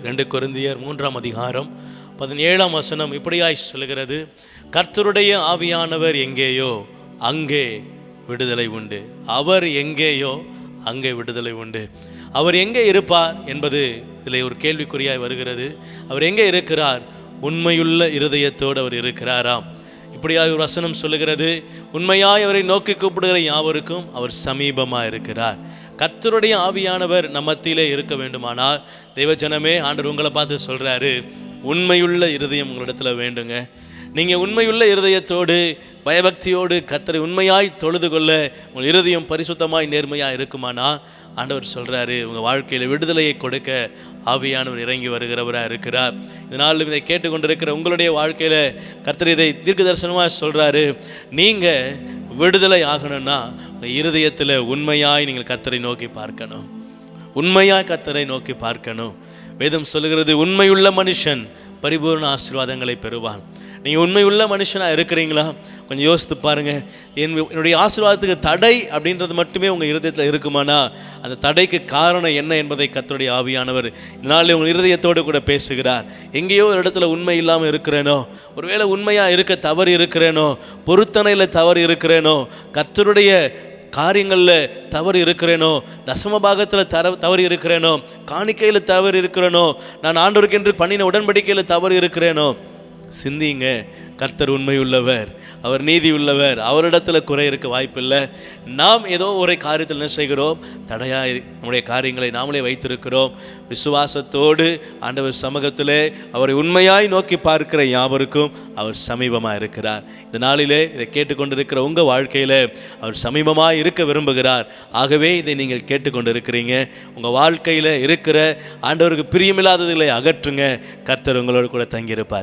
2 கொரிந்தியர் 3ஆம் அதிகாரம் 17ஆம் வசனம் இப்படியாய் சொல்லுகிறது, கர்த்தருடைய ஆவியானவர் எங்கேயோ அங்கே விடுதலை உண்டு. அவர் எங்கேயோ அங்கே விடுதலை உண்டு. அவர் எங்கே இருப்பார் என்பது இதில் ஒரு கேள்விக்குறியாய் வருகிறது. அவர் எங்கே இருக்கிறார்? உண்மையுள்ள இருதயத்தோடு அவர் இருக்கிறாராம். இப்படியாக ஒரு வசனம் சொல்லுகிறது, உண்மையாய் அவரை நோக்கி கூப்பிடுகிற யாவருக்கும் அவர் சமீபமாக இருக்கிறார். கர்த்தருடைய ஆவியானவர் நம்ம மத்தியிலே இருக்க வேண்டுமானால், தேவஜனமே, ஆண்டவர் உங்களை பார்த்து சொல்கிறாரு, உண்மையுள்ள இருதயம் உங்களிடத்தில் வேண்டுங்க. நீங்கள் உண்மையுள்ள இருதயத்தோடு பயபக்தியோடு கர்த்தரை உண்மையாய் தொழுது கொள்ள உங்கள் இருதயம் பரிசுத்தமாய் நேர்மையாக இருக்குமானா, ஆண்டவர் சொல்கிறாரு, உங்கள் வாழ்க்கையில் விடுதலையை கொடுக்க ஆவியானவர் இறங்கி வருகிறவராக இருக்கிறார். இதனால் இதை கேட்டுக்கொண்டிருக்கிற உங்களுடைய வாழ்க்கையில் கர்த்தர் இதை தீர்க்க தரிசனமாக சொல்கிறாரு, நீங்கள் விடுதலை ஆகணும்னா உங்கள் இருதயத்தில் உண்மையாய் நீங்கள் கர்த்தரை நோக்கி பார்க்கணும். உண்மையாய் கர்த்தரை நோக்கி பார்க்கணும். வேதம் சொல்லுகிறது, உண்மையுள்ள மனுஷன் பரிபூர்ண ஆசீர்வாதங்களை பெறுவான். நீங்கள் உண்மையுள்ள மனுஷனாக இருக்கிறீங்களா? கொஞ்சம் யோசித்து பாருங்கள். என்னுடைய ஆசீர்வாதத்துக்கு தடை அப்படின்றது மட்டுமே உங்கள் இருதயத்தில் இருக்குமானா, அந்த தடைக்கு காரணம் என்ன என்பதை கர்த்தருடைய ஆவியானவர் இதனாலே உங்கள் இருதயத்தோடு கூட பேசுகிறார். எங்கேயோ ஒரு இடத்துல உண்மை இல்லாமல் இருக்கிறேனோ, ஒருவேளை உண்மையாக இருக்க தவறு இருக்கிறேனோ, பொருத்தனையில் தவறு இருக்கிறேனோ, கர்த்தருடைய காரியங்களில் தவறு இருக்கிறேனோ, தசம பாகத்தில் தவறு இருக்கிறேனோ, காணிக்கையில் தவறு இருக்கிறேனோ, நான் ஆண்டவருக்கென்று பண்ணின உடன்படிக்கையில் தவறு இருக்கிறேனோ, சிந்திங்க. கர்த்தர் உண்மையுள்ளவர், அவர் நீதி உள்ளவர், அவரிடத்தில் குறை இருக்க வாய்ப்பில்லை. நாம் ஏதோ ஒரு காரியத்தில் என்ன செய்கிறோம்? தடையாக நம்முடைய காரியங்களை நாமளே வைத்திருக்கிறோம். விசுவாசத்தோடு ஆண்டவர் சமூகத்திலே அவரை உண்மையாய் நோக்கி பார்க்கிற யாவருக்கும் அவர் சமீபமாக இருக்கிறார். இந்த நாளிலே இதை கேட்டுக்கொண்டிருக்கிற உங்கள் வாழ்க்கையில் அவர் சமீபமாக இருக்க விரும்புகிறார். ஆகவே இதை நீங்கள் கேட்டுக்கொண்டு இருக்கிறீங்க. உங்கள் வாழ்க்கையில் இருக்கிற ஆண்டவருக்கு பிரியமில்லாததுகளை அகற்றுங்க. கர்த்தர் உங்களோடு கூட தங்கியிருப்பார்.